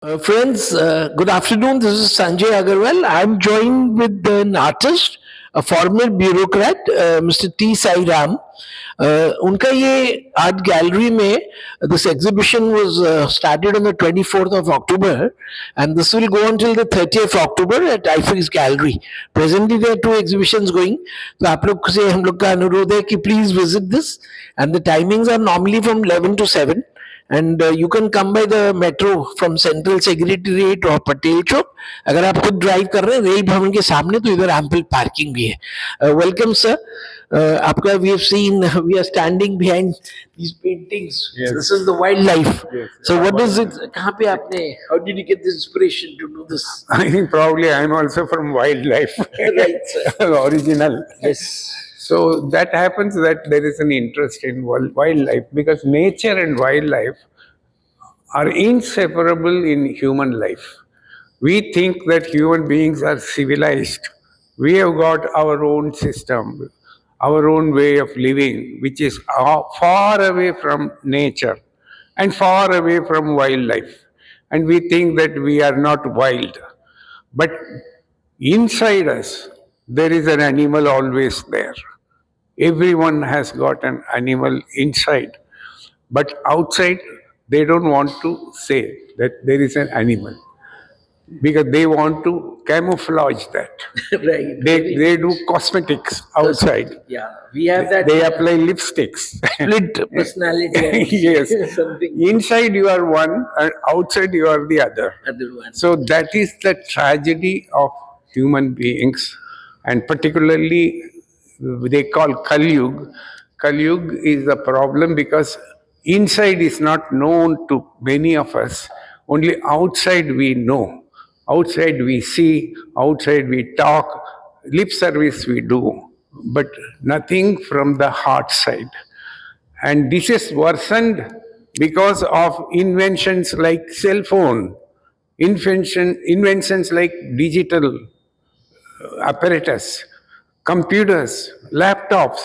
Friends, good afternoon. This is Sanjay Agarwal. I'm joined with an artist, a former bureaucrat, Mr. T. Sai Ram. उनका ये art gallery में this exhibition was started on the 24th of October and this will go until the 30th of October at IFIX Gallery. Presently there are two exhibitions going. तो आप लोग से हम लोग का अनुरोध है कि please visit this and the timings are normally from 11 to 7. And you can come by the metro from Central Secretariat or Patel Chowk. अगर आप खुद ड्राइव कर रहे हैं रेल भवन के सामने तो इधर एम्पल पार्किंग भी है. Welcome sir. आपका we have seen we are standing behind these paintings. Yes. This is the wildlife. Yes. So what is it? कहाँ पे आपने? How did you get the inspiration to do this? I think probably I'm also from wildlife. Right, sir. Original. Yes. So that happens that there is an interest in wildlife because nature and wildlife are inseparable in human life. We think that human beings are civilized. We have got our own system, our own way of living, which is far away from nature and far away from wildlife. And we think that we are not wild. But inside us, there is an animal always there. Everyone has got an animal inside. But outside, they don't want to say that there is an animal because they want to camouflage that. Right. They do cosmetics outside. Yeah, we have that They apply lipsticks. split personality. Yes. Something Inside you are one and outside you are the other. other one. So that is the tragedy of human beings, and particularly they call Kali Yuga. Kali Yuga is a problem because inside is not known to many of us. Only outside we know. Outside we see, outside we talk, lip service we do, but nothing from the heart side. And this is worsened because of inventions like cell phone, inventions like digital apparatus, computers, laptops.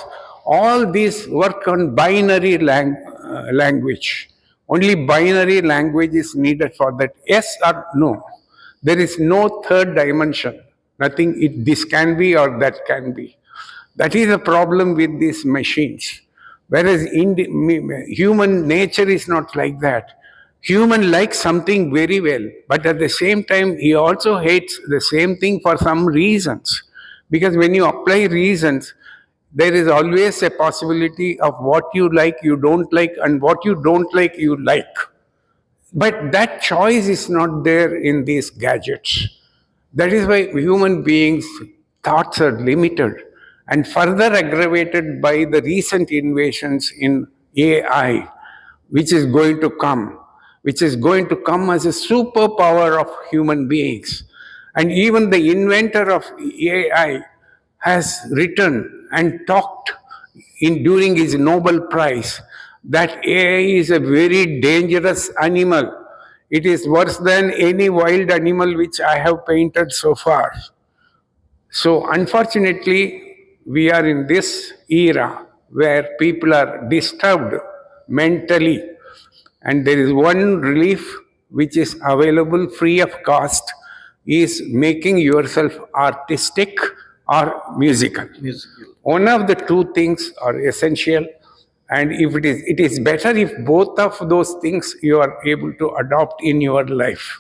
All these work on binary language. Only binary language is needed for that. Yes or no. There is no third dimension. Nothing. This can be or that can be. That is a problem with these machines. Whereas human nature is not like that. Human likes something very well, but at the same time, he also hates the same thing for some reasons. Because when you apply reasons, there is always a possibility of what you like, you don't like, and what you don't like, you like. But that choice is not there in these gadgets. That is why human beings' thoughts are limited and further aggravated by the recent invasions in AI, which is going to come, which is going to come as a superpower of human beings. And even the inventor of AI has written and talked during his Nobel Prize that AI is a very dangerous animal. It is worse than any wild animal which I have painted so far. So, unfortunately, we are in this era where people are disturbed mentally, and there is one relief which is available free of cost is making yourself artistic or musical. One of the two things are essential, and if it is better if both of those things you are able to adopt in your life.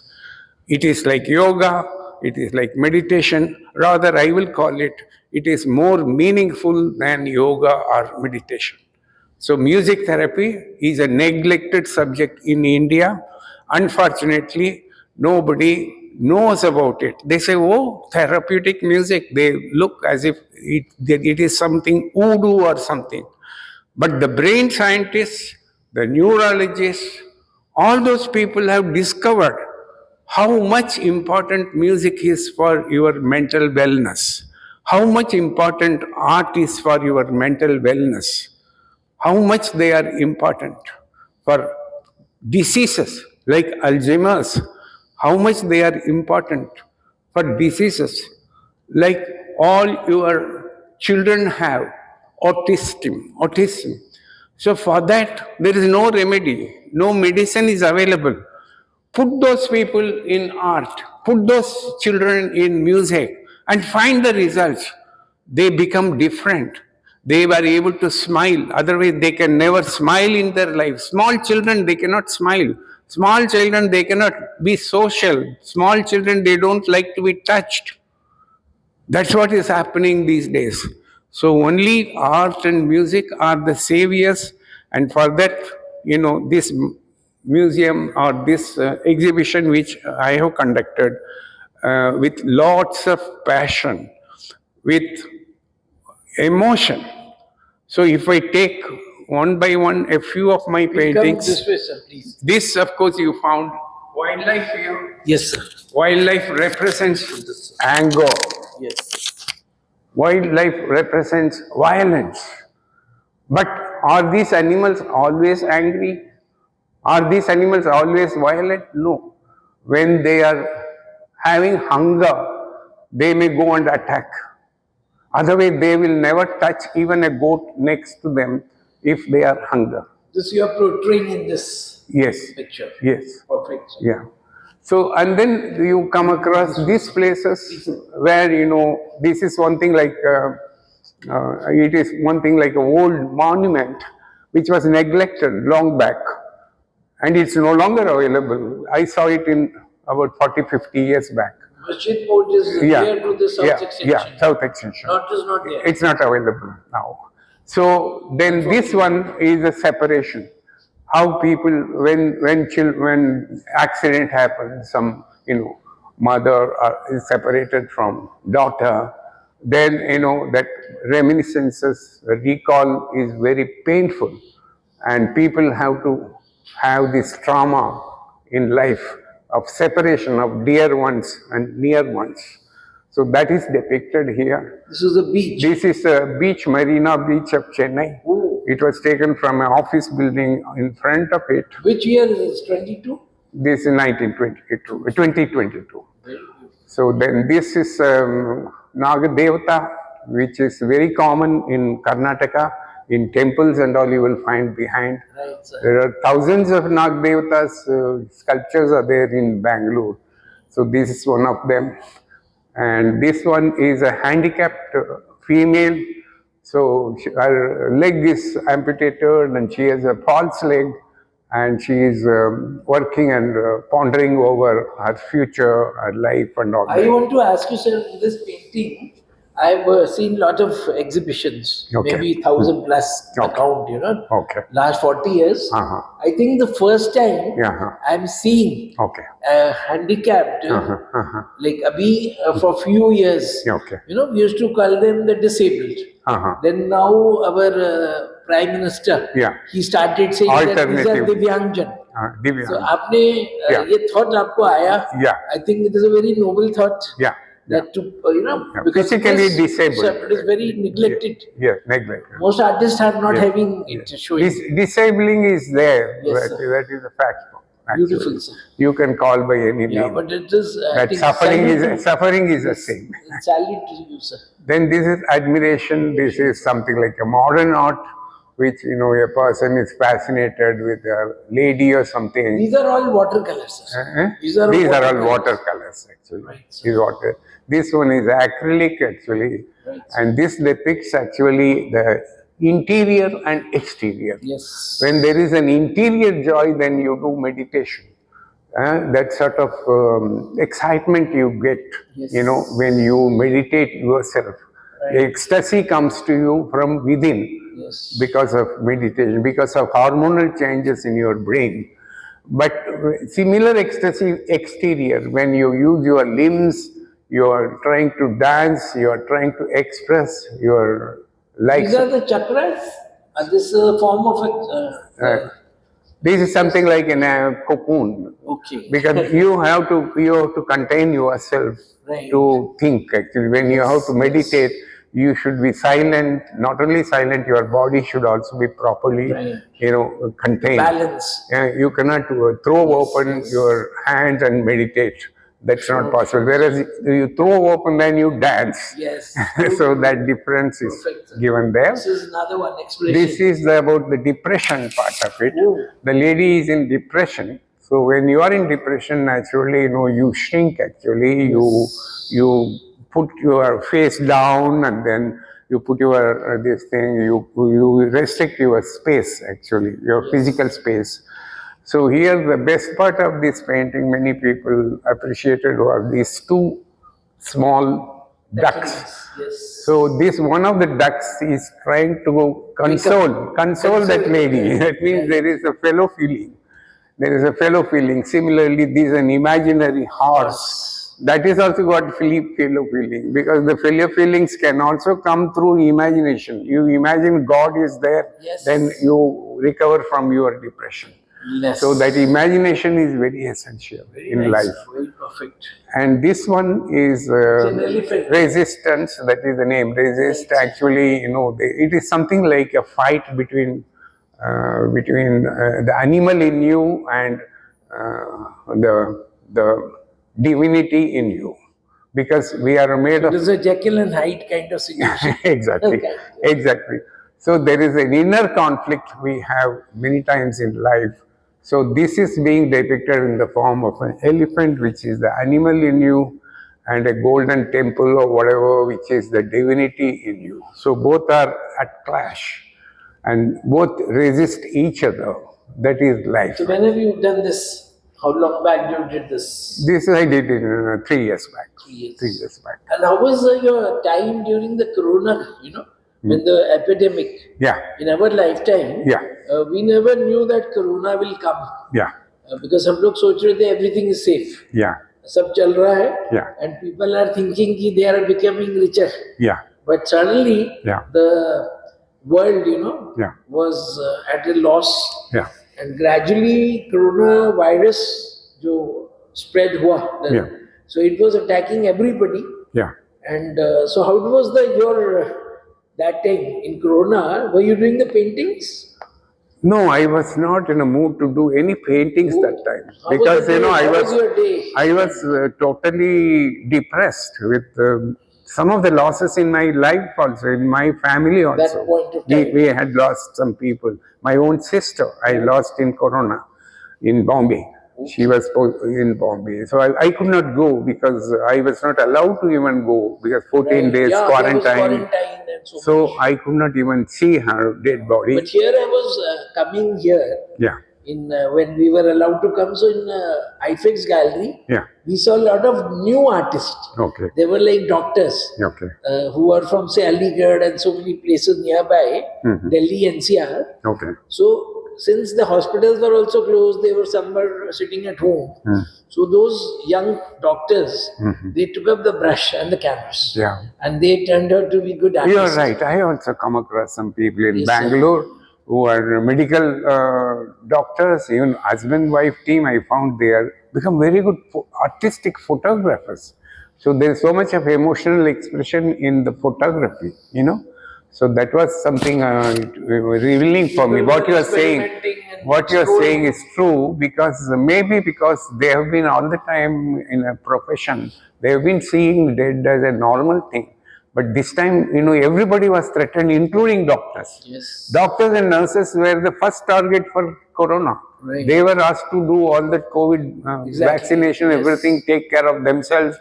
It is like yoga, it is like meditation. Rather, I will call it, it is more meaningful than yoga or meditation. So, music therapy is a neglected subject in India. Unfortunately, nobody knows about it. They say, oh, therapeutic music. They look as if it is something voodoo or something. But the brain scientists, the neurologists, all those people have discovered how much important music is for your mental wellness, how much important art is for your mental wellness, how much they are important for diseases like Alzheimer's, how much they are important for diseases like all your children have autism. So for that, there is no remedy, no medicine is available. Put those people in art, put those children in music, and find the results. They become different. They were able to smile. Otherwise, they can never smile in their life. Small children, they cannot smile. Small children, they cannot be social. Small children, they don't like to be touched. That's what is happening these days. So only art and music are the saviors, and for that, this museum or this exhibition which I have conducted with lots of passion, with emotion. So if I take one by one a few of my Come paintings, this way, sir, please. this of course you found wildlife here. Yes, sir. Wildlife represents anger. Yes. Wildlife represents violence. But are these animals always angry? Are these animals always violent? No. When they are having hunger, they may go and attack. Otherwise, they will never touch even a goat next to them if they are hunger. This you are portraying in this Yes. picture. Yes. Perfect. Sir. Yeah. So, and then you come across these places where, this is one thing like, it is one thing like an old monument which was neglected long back and it's no longer available. I saw it in about 40, 50 years back. Masjid Port is near to the south extension. Yeah, south extension. Not is not there. It's not available now. So then this one is a separation. How people, when accident happens, some, mother is separated from daughter, then, that reminiscences, recall is very painful. And people have to have this trauma in life of separation of dear ones and near ones. So that is depicted here. This is the beach. This is a beach, Marina Beach of Chennai. Oh. It was taken from an office building in front of it. Which year is this? 22? This is 2022. So then this is Nagadevata, which is very common in Karnataka. In temples and all you will find behind. Right, sir. There are thousands of Nagadevatas, sculptures are there in Bangalore. So this is one of them. And this one is a handicapped female. So her leg is amputated and she has a false leg and she is working and pondering over her future, her life and all I that. want to ask you, sir, this painting, I've seen lot of exhibitions, Okay. maybe 1,000 plus Okay. account, Okay. last 40 years. Uh-huh. I think the first time Yeah. I'm seeing Okay. handicapped, Uh-huh. like Abhi, for few years, Okay. we used to call them the disabled. Uh-huh. Then now our Prime Minister, Yeah. he started saying that these are Alternative. Divyangjan. Divya. So आपने Yeah. ये thought आपको आया? Yeah. I think it is a very noble thought. Yeah. That to Yeah. because Physically it is, disabled. it is very neglected. Yes, neglected. Most artists are not Yeah. having it showing. Disabling is there. Yes, that, sir. that is a fact. actually. Beautiful, sir. You can call by any Yeah, name. but it is. I That think suffering is the same. salute to you, sir. Then this is admiration. This is something like a modern art, which a person is fascinated with a lady or something. These are all watercolors, sir. These are all watercolors. watercolors actually. Right, sir. These water. This one is acrylic actually, Right. and this depicts actually the interior and exterior. Yes. When there is an interior joy, then you do meditation. That sort of excitement you get, Yes. when you meditate yourself. Right. Ecstasy comes to you from within Yes. because of meditation, because of hormonal changes in your brain. But similar ecstasy exterior, when you use your limbs, you are trying to dance, you are trying to express your likes. These are the chakras. This is a form of it. This is something like in a cocoon, Okay. because you have to contain yourself Right. to think. Actually, when you have to meditate, you should be silent. Not only silent, your body should also be properly, Right. contained. Balance. You cannot throw open your hands and meditate. That's not possible. Whereas you throw open, then you dance. Yes. So that difference is Perfect, sir. given there. This is another one explanation. This is about the depression part of it. Oh. The lady is in depression. So when you are in depression, naturally, you shrink. Actually, you put your face down, and then you put your this thing. You restrict your space. Actually, your physical space. So here, the best part of this painting, many people appreciated, was these two small ducks. Yes. So this one of the ducks is trying to console that lady. That means there is a fellow feeling. There is a fellow feeling. Similarly, this is an imaginary horse. That is also got fellow feeling, because the fellow feelings can also come through imagination. You imagine God is there, Yes. then you recover from your depression. Yes. So that imagination is very essential in nice. life. Very perfect. And this one is an elephant. resistance. That is the name. Resist. Actually, it is something like a fight between the animal in you and the divinity in you, because we are made of. It is a Jekyll and Hyde kind of situation. Exactly. Okay. Exactly. So there is an inner conflict we have many times in life. So this is being depicted in the form of an elephant, which is the animal in you, and a golden temple or whatever, which is the divinity in you. So both are at clash, and both resist each other. That is life. So when have you done this? How long back you did this? This I did in 3 years back. 3 years. 3 years back. And how was your time during the corona, when the epidemic? Yeah. In our lifetime, Yeah. We never knew that corona will come. Yeah. Because हम लोग सोच रहे थे everything is safe. Yeah. सब चल रहा है. Yeah. And people are thinking कि they are becoming richer. Yeah. But suddenly, Yeah. the world, Yeah. was at a loss. Yeah. And gradually, coronavirus जो spread हुआ. Yeah. So it was attacking everybody. Yeah. And so how was your that time in corona? Were you doing the paintings? No, I was not in a mood to do any paintings that time, How was because the day? I How was was your day? I was totally depressed with some of the losses in my life also, in my family also. That point of time. We had lost some people. My own sister I lost in corona in Bombay. She was in Bombay. So I could not go, because I was not allowed to even go, because 14 days Yeah, there was quarantine. quarantine and so So much. I could not even see her dead body. But here I was coming here Yeah, in when we were allowed to come. So in IFEX gallery, yeah, we saw a lot of new artists. okay, They were like doctors okay, who are from say Aligarh and so many places nearby, Delhi NCR. okay. So since the hospitals were also closed, they were somewhere sitting at home. So those young doctors, they took up the brush and the canvas. Yeah. And they turned out to be good artists. You're right. I also come across some people in Yes, sir. Bangalore who are medical doctors, even husband-wife team. I found they are become very good artistic photographers. So there is so much of emotional expression in the photography. So that was something revealing for me. What you are saying, is true, because maybe because they have been all the time in a profession, they have been seeing dead as a normal thing. But this time, everybody was threatened, including doctors. Yes. Doctors and nurses were the first target for corona. Right. They were asked to do all the COVID vaccination, Yes. everything, take care of themselves,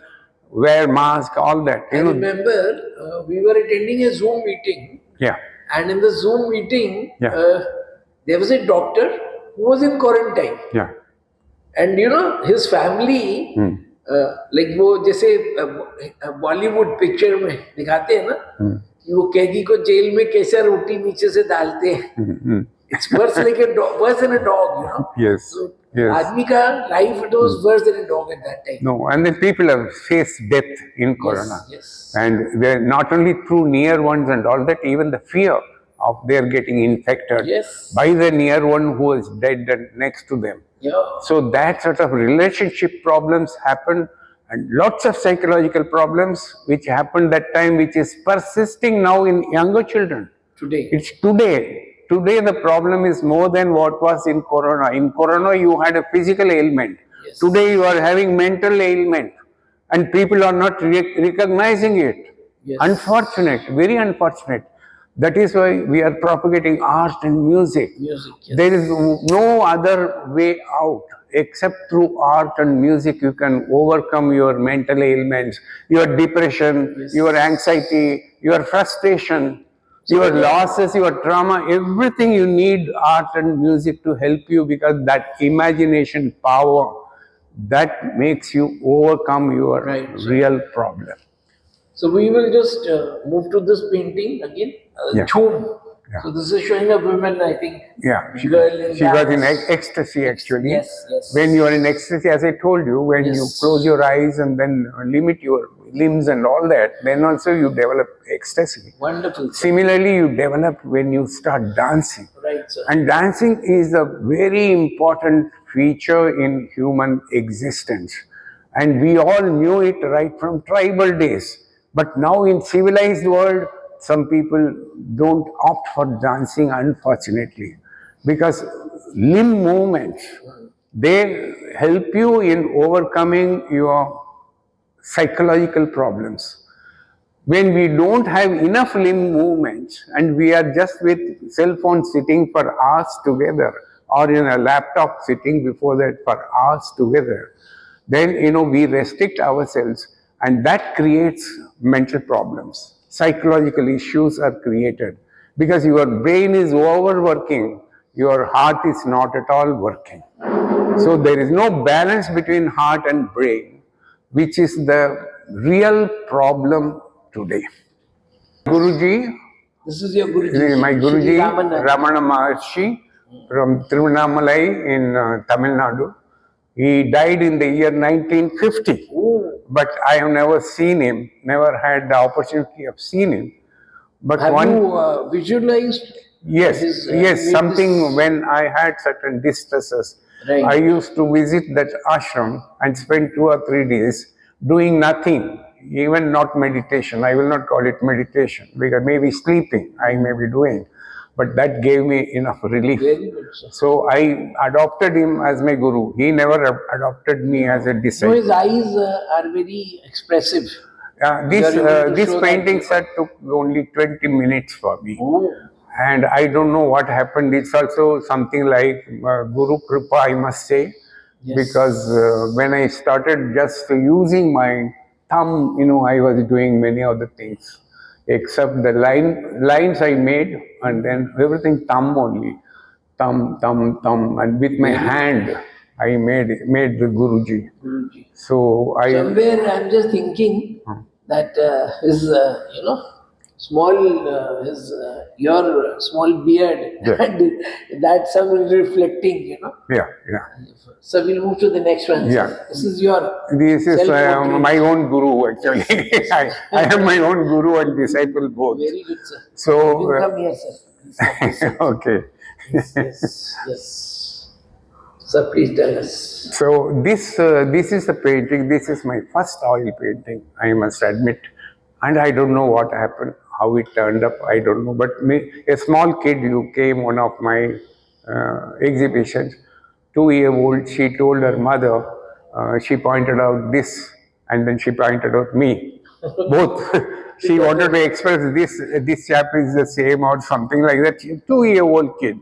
wear mask, all that. I remember we were attending a Zoom meeting, Yeah, and in the Zoom meeting, Yeah. there was a doctor who was in quarantine. yeah, And his family, like वो जैसे Bollywood picture में दिखाते हैं ना कि वो कैदी को जेल में कैसे रोटी नीचे से डालते हैं. It's worse like worse than a dog. yes, So yes. आदमी का life, it was worse than a dog at that time. No, and then people have faced death in corona. Yes. And they're not only through near ones and all that, even the fear of their getting infected Yes. by the near one who is dead and next to them. Yeah. So that sort of relationship problems happened, and lots of psychological problems which happened that time, which is persisting now in younger children. Today. It's today. Today the problem is more than what was in corona. In corona you had a physical ailment. Yes. Today you are having mental ailment, and people are not recognizing it. Yes. Unfortunate, very unfortunate. That is why we are propagating art and music. Music. Yes. There is no other way out. except through art and music, you can overcome your mental ailments, your depression, your anxiety, your frustration, your losses, your trauma, everything you need art and music to help you, because that imagination power that makes you overcome your Right, sir. real problem. So we will just move to this painting again. Yeah. Choom. Yeah. So this is showing a woman, I think. Yeah, she Girl in was in dance. ecstasy actually. Yes, yes. When you are in ecstasy, as I told you, when you Yes. close your eyes and then limit your limbs and all that, then also you develop ecstasy. Wonderful. Sir. Similarly, you develop when you start dancing. Right, sir. And dancing is a very important feature in human existence. And we all knew it right from tribal days. But now in civilized world, some people don't opt for dancing, unfortunately, because limb movements, they help you in overcoming your psychological problems. When we don't have enough limb movements and we are just with cell phone sitting for hours together, or in a laptop sitting before that for hours together, then we restrict ourselves, and that creates mental problems. Psychological issues are created because your brain is overworking, your heart is not at all working. So there is no balance between heart and brain, which is the real problem today. Guruji, This is your Guruji. my Shri Guruji, Ramana. Ramana Maharshi from Tiruvannamalai in Tamil Nadu. He died in the year 1950, Oh, but I have never seen him, never had the opportunity of seeing him. But have one, you visualized yes, his, yes, made something this- when I had certain distresses, Right. I used to visit that ashram and spend 2 or 3 days doing nothing, even not meditation. I will not call it meditation because maybe sleeping I may be doing, but that gave me enough relief. Very good, sir. So I adopted him as my guru. He never adopted me as a So disciple. his eyes are very expressive. This You are able to this show that. painting set took only 20 minutes for me. Oh, And I don't know what happened. It's also something like Guru Kripa, I must say, Yes. because when I started just using my thumb, I was doing many other things, except the lines I made, and then everything thumb only, thumb, and with my hand I made the Guruji. Guruji. So I Somewhere I'm just thinking that his, small, your small beard, Yeah. and that's some reflecting. yeah. So we'll move to the next one. sir. Yeah. This is your This is self-portrait. my own guru actually. I am my own guru and disciple both. Very good, sir. So, You can come here, sir. Please come. okay. Yes. Sir, please tell us. So this is a painting. This is my first oil painting, I must admit, and I don't know what happened, how it turned up. I don't know. But a small kid who came one of my exhibitions, 2-year-old. She told her mother. She pointed out this, and then she pointed out me. Both. She wanted to express this chap is the same or something like that. 2-year-old kid.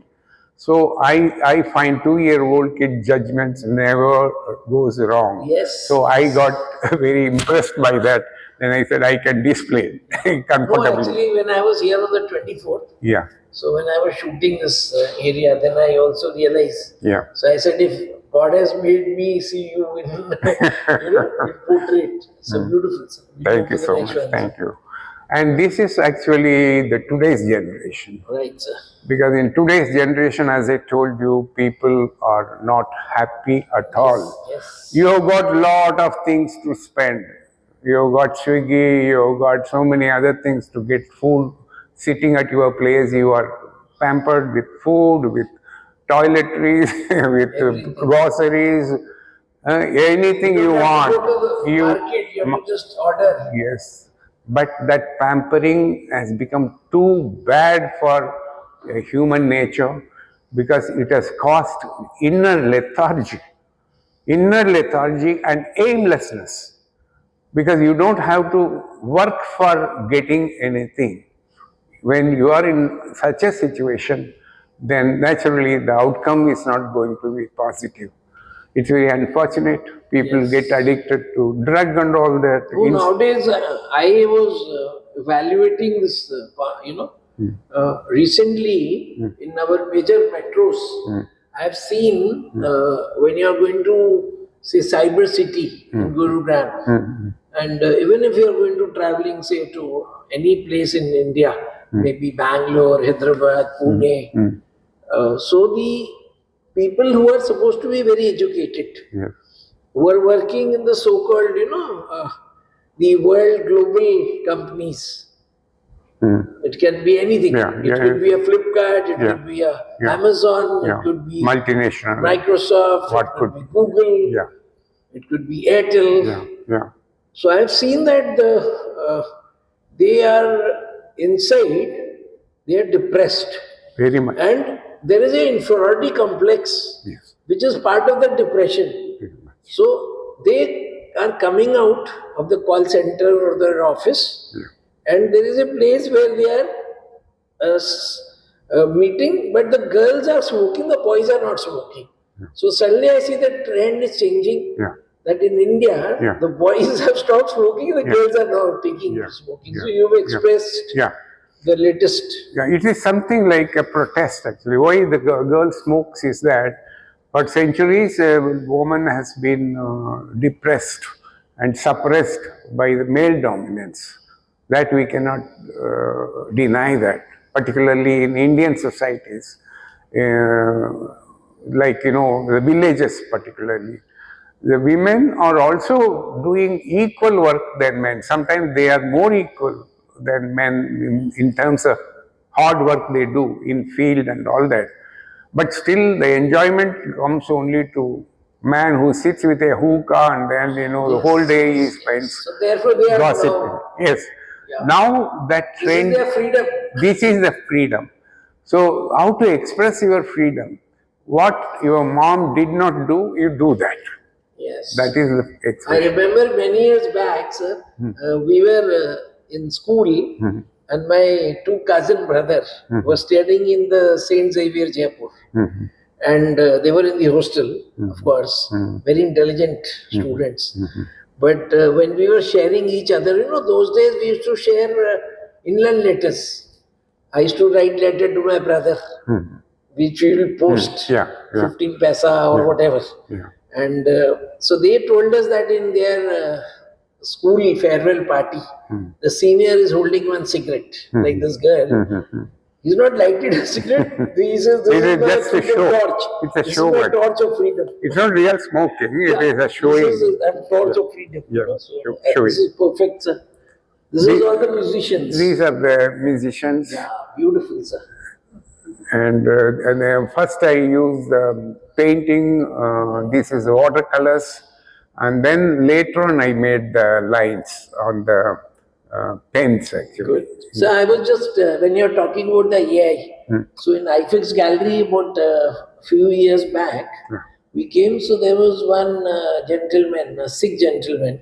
So I find 2-year-old kid judgments never goes wrong. Yes. So I got very impressed by that. Then I said I can display No, comfortably. actually, when I was here on the 24th, Yeah, so when I was shooting this area, then I also realized. yeah. So I said, if God has made me see you in, in portrait, so beautiful. Sir. We Thank move you to the so next much. one, Thank you. And this is actually the today's generation. Right, sir. Because in today's generation, as I told you, people are not happy at all. Yes. You have got lot of things to spend. You have got Swiggy, you have got so many other things to get food. Sitting at your place, you are pampered with food, with toiletries, with groceries, anything you want. Go to the market, you have to just order. Yes, but that pampering has become too bad for human nature because it has caused inner lethargy and aimlessness, because you don't have to work for getting anything. When you are in such a situation, then naturally the outcome is not going to be positive. It's very unfortunate. People get addicted to drug and all that. Oh, nowadays, I was evaluating this, recently in our major metros. I have seen when you are going to, say, Cyber City in Gurugram, and even if you are going to traveling, say, to any place in India, maybe Bangalore, Hyderabad, Pune, so the people who are supposed to be very educated, Yes. who are working in the so-called, the world global companies. It can be anything. Yeah, It yeah, could be a Flipkart, it Yeah. could be a Yeah. Amazon, Yeah. it could be Multinational. Microsoft, What it could could- be Google, Yeah. it could be Airtel. Yeah. Yeah. So I have seen that they are inside, they are depressed. Very much. And there is an inferiority complex, Yes. which is part of the depression. Very much. So they are coming out of the call center or their office, and there is a place where they are meeting, but the girls are smoking, the boys are not smoking. So suddenly I see the trend is changing. Yeah. That in India, Yeah. the boys have stopped smoking, the girls are now taking Yeah. smoking. Yeah. So you've expressed Yeah. the latest. Yeah, it is something like a protest actually. Why the girl smokes is that for centuries a woman has been depressed and suppressed by the male dominance. That we cannot deny that, particularly in Indian societies, like the villages particularly. The women are also doing equal work than men. Sometimes they are more equal than men in terms of hard work they do in field and all that. But still the enjoyment comes only to man who sits with a hookah and then the whole day he spends So therefore they are gossiping. now, Yes. Yeah. Now that this is trend, their freedom. this is the freedom. So how to express your freedom? What your mom did not do, you do that. Yes. That is the I expression. remember many years back, sir, we were in school, and my two cousin brother was studying in the Saint Xavier Jaipur, and they were in the hostel, of course, very intelligent students. But when we were sharing each other, those days we used to share inland letters. I used to write letter to my brother, which we will post, Yeah, yeah. 15 paisa or whatever. Yeah. And so they told us that in their school farewell party, the senior is holding one cigarette, like this girl. He's not lighted a cigarette. He says, "This It is is my just a freedom show. torch. It's a This show, is my but- torch of freedom." It's not real smoking, it is a This showing. is a torch of freedom. Yeah, So, showing. this is perfect, sir. This is all the musicians. These are the musicians. Yeah, beautiful, sir. And first I used painting, this is watercolors, and then later on I made the lines on the pens actually. Good. So I was just, when you're talking about the AI, so in iFix Gallery about a few years back, we came, so there was one gentleman, a Sikh gentleman.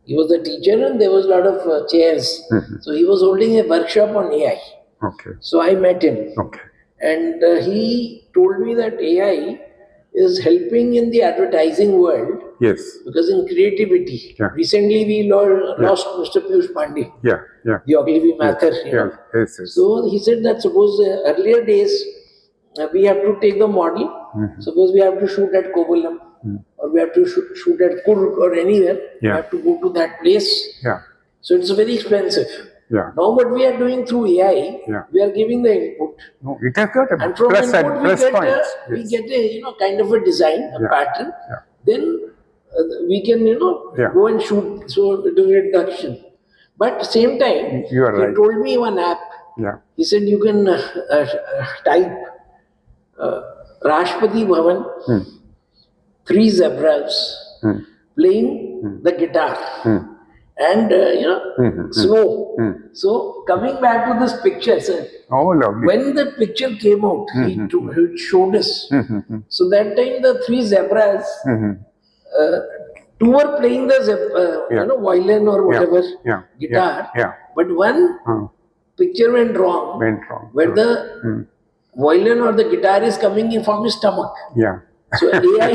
He was a teacher and there was a lot of chairs. So he was holding a workshop on AI. Okay, So I met him. okay. And he told me that AI is helping in the advertising world Yes, because in creativity. Yeah. Recently we lost Mr. Piyush Pandey, yeah, yeah. the Ogilvy Mather. Yeah, yes, yes. So he said that suppose earlier days we have to take the model, suppose we have to shoot at Kovalam or we have to shoot at Kurg or anywhere, we Yeah. have to go to that place. Yeah, So it's very expensive. yeah. Now what we are doing through AI, Yeah. we are giving the input. No, it has got a And from plus input and we plus get points. we Yes. get a kind of a design, a Yeah. pattern. Yeah. Then we can Yeah. go and shoot. So it is reduction. But at the same time, You are he right. told me one app. Yeah, He said you can type Rashtrapati Bhavan, 3 zebras playing the guitar. And snow. So coming back to this picture, sir, oh lovely. when the picture came out, he showed us. So that time the 3 zebras, 2 were playing the violin or whatever Yeah, guitar, yeah. but one picture went wrong, Went wrong. where the violin or the guitar is coming in from his stomach. Yeah, So AI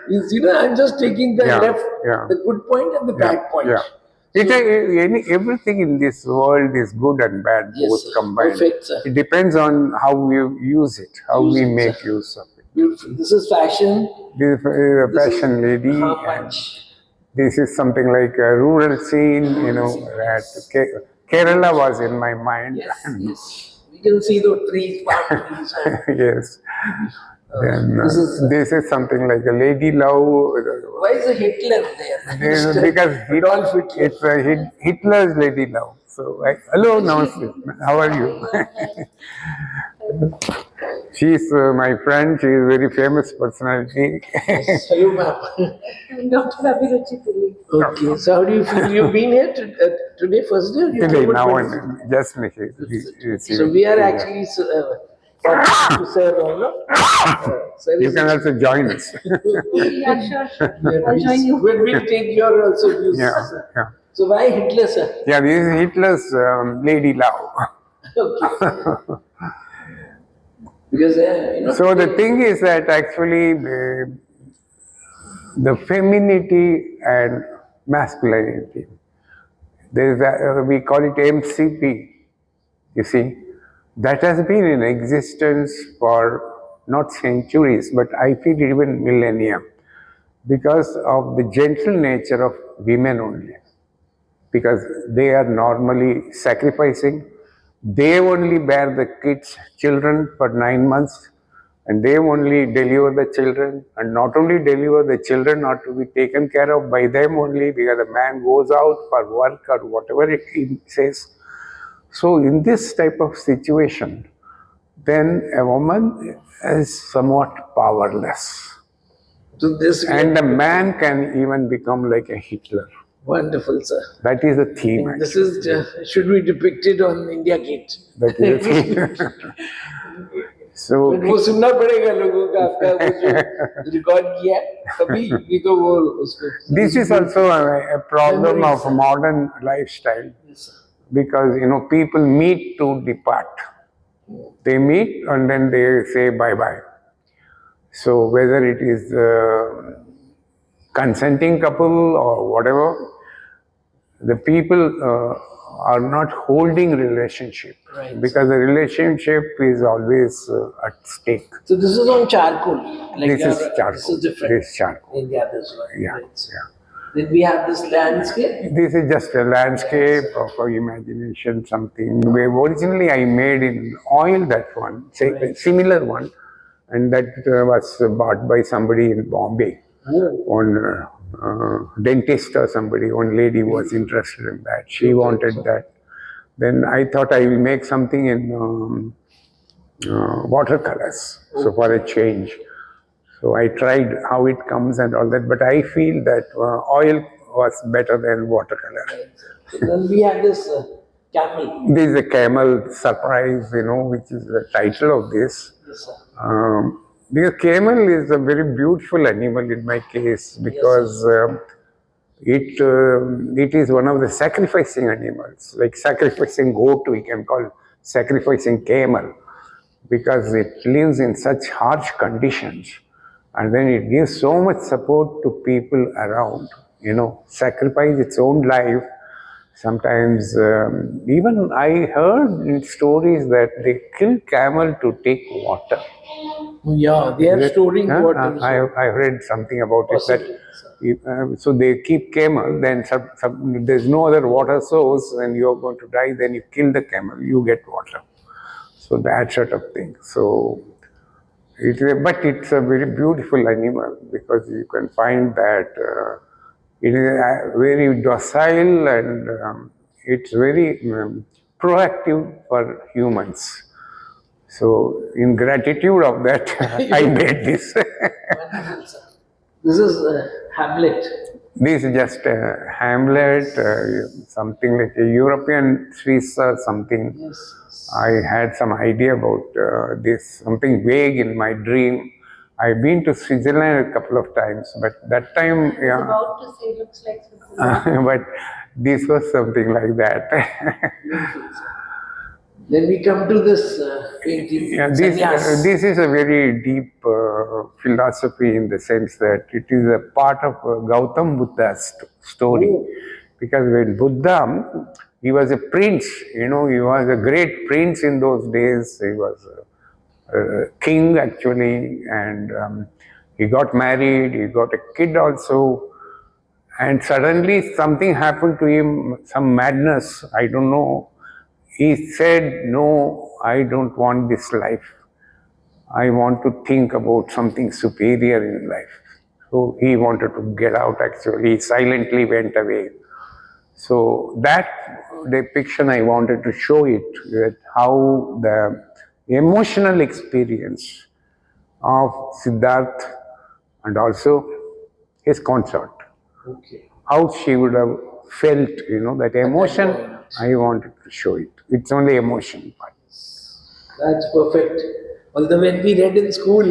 is, I'm just taking the Yeah, left, yeah. the good point and the bad point. Yeah. Everything in this world is good and bad, Yes, both sir. combined. Perfect, sir. It depends on how you use it, how Use we it, make sir. use of it. Beautiful. This is fashion. This is a This is fashion lady, how and much. this is something like a rural scene, that Kerala was in my mind. Yes, yes. We can see the trees, palm trees. And, Yes. Then this is this is something like a lady love. why is a Hitler there? Because Adolf Hitler. it's a Hitler's lady love. So, hello, namaste. How are you? She's my friend. She is a very famous personality. Yes. Hello, ma'am. Dr. Abhiruchi Puri. Okay, so how do you feel? You've been here today, first day, or you Today, came on now 25th? on, just me. So we are actually fortunate to serve all, no? Sir You is can also join us. Yeah, sure. Yeah, I'll join you. We'll take your also views. Yeah, Sir. yeah. So why Hitler, sir? Yeah, this is Hitler's lady love. Okay. Because So the thing is that actually the femininity and masculinity, there is we call it MCP. You see, that has been in existence for not centuries, but I feel even millennia, because of the gentle nature of women only. Because they are normally sacrificing. They only bear the children for 9 months, and they only deliver the children, and not only deliver the children are to be taken care of by them only, because the man goes out for work or whatever he says. So in this type of situation, then a woman is somewhat powerless. so this And the man can even become like a Hitler. wonderful, sir. That is the theme. And this is should be depicted on India Gate. That is the theme. So वो सुनना पड़ेगा लोगों का आपका वो जो record किया है कभी ये तो वो उसको this is also a problem of modern lifestyle, Yes, sir. because people meet to depart. They meet and then they say bye bye. So whether it is consenting couple or whatever, the people are not holding relationship, Right. because the relationship is always at stake. So this is on charcoal. Like This is charcoal. This is different. This is charcoal. in the others one. Yeah, Right. yeah. Then we have this landscape. This is just a landscape of imagination, something. Where originally I made in oil that one, Right. similar one, and that was bought by somebody in Bombay. One dentist or somebody, one lady was interested in that. She wanted that. Then I thought I will make something in watercolors, so for a change. So I tried how it comes and all that, but I feel that oil was better than watercolor. So then we have this camel. This is a camel surprise, which is the title of this. Yes, sir. Because camel is a very beautiful animal in my case, because it is one of the sacrificing animals, like sacrificing goat we can call sacrificing camel, because it lives in such harsh conditions, and then it gives so much support to people around, sacrifice its own life. Sometimes even I heard in stories that they kill camel to take water. Yeah, they are storing Huh? water. I read something about Possibly, it, that so they keep camel, then there's no other water source and you're going to die, then you kill the camel, you get water. So that sort of thing. So but it's a very beautiful animal, because you can find that it is very docile, and it's very proactive for humans. So in gratitude of that, I made this. Wonderful, sir. This is Hamlet. This is just a Hamlet, something like a European Swiss or something. Yes. I had some idea about this, something vague in my dream. I've been to Switzerland a couple of times, but that time, I was yeah, about to say, looks like Switzerland. but this was something like that. Then we come to this painting. Yeah, Sannyas. this is a very deep philosophy in the sense that it is a part of Gautam Buddha's story. Oh. Because when Buddha, he was a prince, he was a great prince in those days. He was a king actually, and he got married, he got a kid also. And suddenly something happened to him, some madness, I don't know. He said, no, I don't want this life. I want to think about something superior in life. So he wanted to get out actually, he silently went away. So that depiction I wanted to show it, that how the emotional experience of Siddhartha and also his consort, Okay. how she would have felt, that emotion, I wanted to show it. It's only emotion part. That's perfect. Although when we read in school,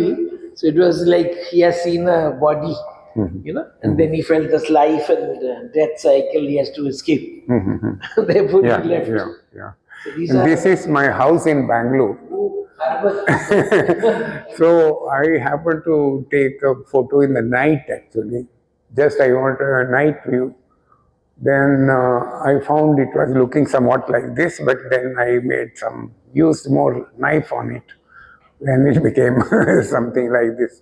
so it was like he has seen a body, and then he felt this life and death cycle he has to escape. Therefore, Yeah, he left. yeah. So these And are this is my house in Bangalore. So I happened to take a photo in the night actually. Just I wanted a night view. Then I found it was looking somewhat like this, but then I used more knife on it. Then it became something like this.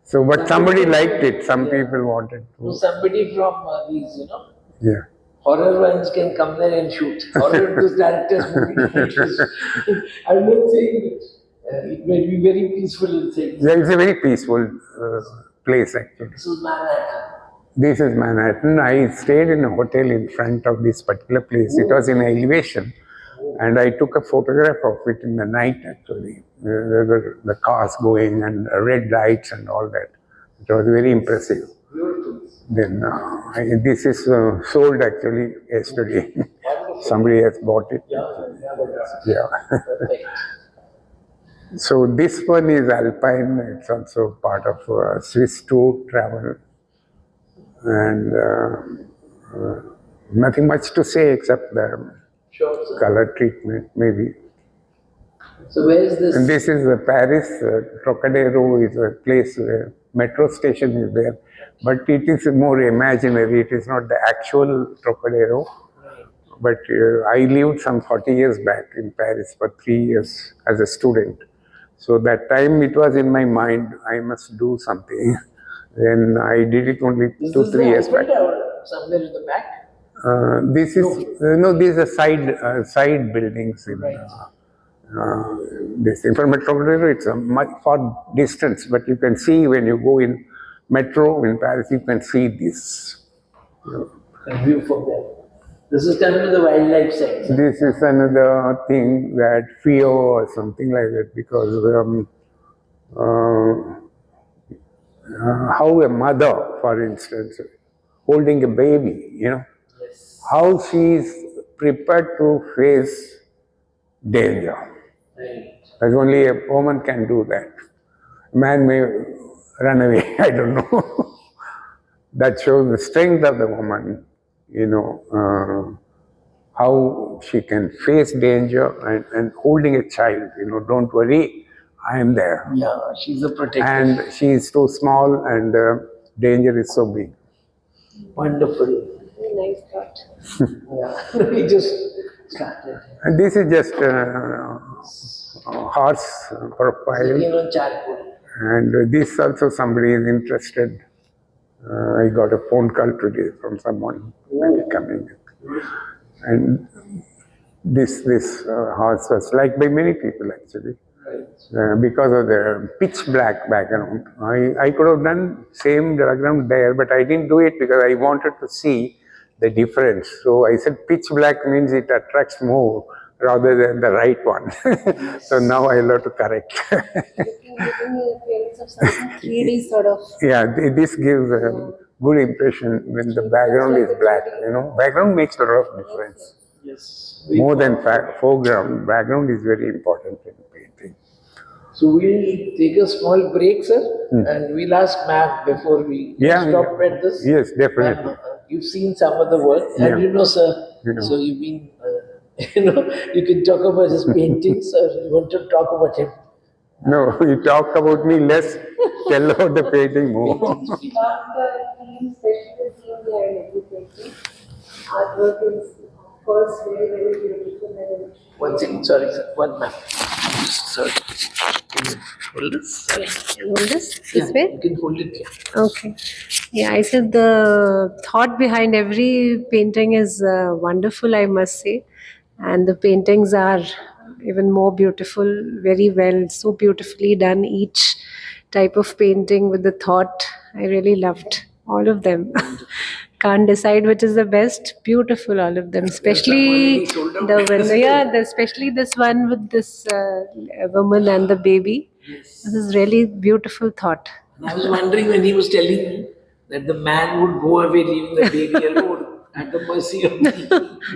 So, but somebody liked it. Some people wanted So to. somebody from these, Yeah. horror ones can come there and shoot. Horror those directors movie. I'm not saying it. It may be very peaceful inside. Yeah, it's a very peaceful place actually. This is Manhattan. This is Manhattan. I stayed in a hotel in front of this particular place. It was in elevation. And I took a photograph of it in the night actually. The cars going and red lights and all that. It was very impressive. Then this is sold actually yesterday. Somebody has bought it. Yeah. So this one is Alpine. It's also part of Swiss tour travel. And nothing much to say except the Sure, sir. color treatment maybe. So where is this? And this is Paris. Trocadero is a place where metro station is there. But it is more imaginary. It is not the actual Trocadero. But I lived some 40 years back in Paris for 3 years as a student. So that time it was in my mind, I must do something. Then I did it only Is 2, this 3 the years back. Eiffel Tower somewhere in the back? This is these are side buildings in this thing. From Metropolitan, it's a much far distance, but you can see when you go in metro in Paris, you can see this. A view from there. This is coming to the wildlife side. This is another thing that fear or something like that, because how a mother, for instance, holding a baby, Yes. how she is prepared to face danger. Right. As only a woman can do that. A man may run away, I don't know. That shows the strength of the woman, how she can face danger and holding a child, don't worry, I am there. Yeah, she's a protector. And she is too small and danger is so big. Wonderful. Very nice thought. Yeah. We just started. And this is just horse profile. Sitting on charcoal. And this also somebody is interested. I got a phone call today from someone coming. And this horse was liked by many people actually. Because of the pitch black background. I could have done same background there, but I didn't do it because I wanted to see the difference. So I said pitch black means it attracts more rather than the right one. So now I'll have to correct. Giving the appearance of something 3D sort of. Yeah, this gives a good impression when the background is black. Background makes a lot of difference. Yes. More than foreground, background is very important in painting. So we'll take a small break, sir, and we'll ask ma'am before we stop at this. Yes, definitely. Ma'am, you've seen some of the work, and Yeah. sir, Yeah. so you've been You can talk about his paintings, or you want to talk about him. No, you talk about me less. Tell about the painting more. Love the theme, especially the theme behind every painting. Artwork is, of course, very, very beautiful and One second, sorry, sir. One ma'am. Sorry. Can you hold this? hold this Yeah, way. you can hold it here. Okay. Yeah, I said the thought behind every painting is wonderful, I must say. And the paintings are even more beautiful, very well, so beautifully done. Each type of painting with the thought, I really loved all of them. Can't decide which is the best. Beautiful, all of them, especially already sold out. the one. Yeah, especially this one with this woman and the baby. This is really beautiful thought. And I was wondering when he was telling me that the man would go away leaving the baby alone at the mercy of me.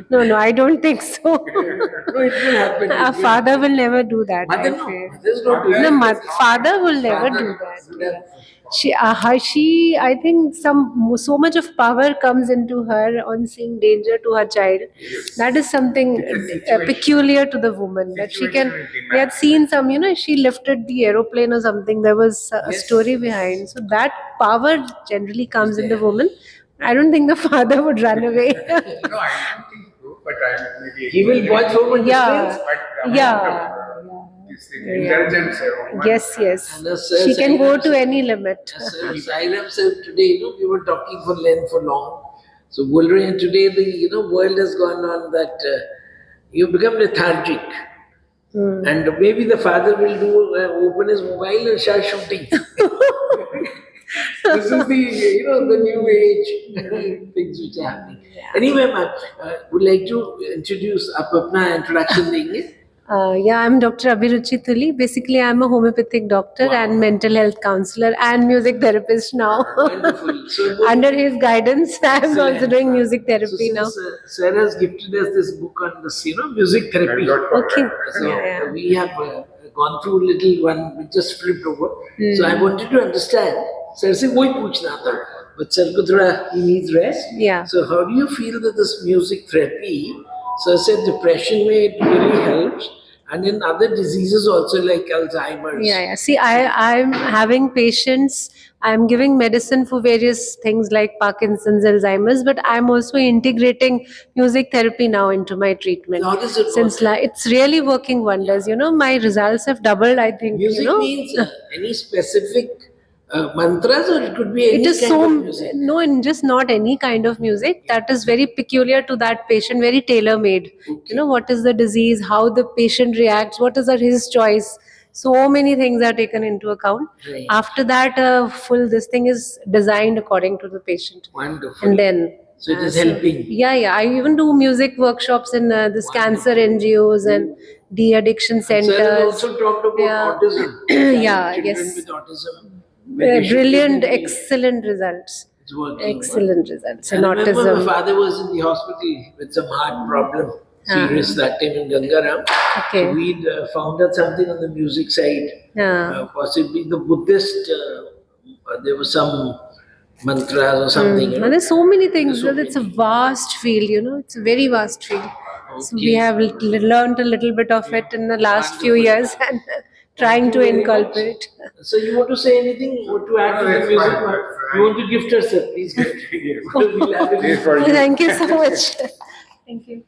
No, I don't think so. No, it will happen. A father will never do that. Mother, I no. feel. Mother's not doing No, it. father will never Father do would that. have- She, I think, so much of power comes into her on seeing danger to her child. That is something peculiar to the woman that she can. We had seen some, she lifted the aeroplane or something. There was a story behind. So that power generally comes in the woman. I don't think the father would run away. No, I don't think so, but I maybe. He will watch over the Yeah. distance. But the Yeah. amount of this thing, intelligence. Yes. And as She can go Sairam to said- any limit. as Sairam said today, we were talking for length for long. So Gulri, and today the world has gone on that you become lethargic. And maybe the father will open his mobile and start shooting. This is the new age things which are happening. Anyway, ma'am, would like to introduce आप अपना introduction देंगे? Yeah, I'm Dr. Abhiruchi Tuli. Basically, I'm a homeopathic doctor and mental health counselor and music therapist now. Wonderful. So Under his guidance, I'm also Excellent. doing music So therapy now. since Sarah has gifted us this book on this, music therapy. Okay. So Yeah. we have gone through little one, we just flipped over. So I wanted to understand. Sir से वही पूछना था, but sir को थोड़ा he needs rest. Yeah. So how do you feel that this music therapy? Sir said depression may it really helps, and in other diseases also like Alzheimer's. Yeah. See, I'm having patients. I'm giving medicine for various things like Parkinson's, Alzheimer's, but I'm also integrating music therapy now into my treatment. How does it work? Since it's really working wonders. My results have doubled. I think. Music means any specific mantras, or it could be any It is kind of music. no, and just not any kind of music. That is very peculiar to that patient, very tailor made. Okay. What is the disease, how the patient reacts, what is his choice. So many things are taken into account. Right. After that, this thing is designed according to the patient. Wonderful. And then. So it is helping. Yeah. I even do music workshops in this cancer NGOs and de-addiction Sir has centers. also talked about Yeah. autism. Yeah, Children yes. with autism. They should Brilliant, be- excellent results. It's working. Excellent results I in remember my autism. father was in the hospital with some heart problem. Serious that time in Gangaram. Okay. So we'd found out something on the music side. Yeah. Possibly the Buddhist, there was some mantras or something. And there's so many things. It's a vast field, it's a very vast field. So we have learned a little bit of it in the last few years and trying to Thank you very inculcate. So you want to say anything? You want to add to the that's music? fine, that's fine. You want to gift us, sir? Please gift. We'll have it. This for you. Thank you so much. Thank you.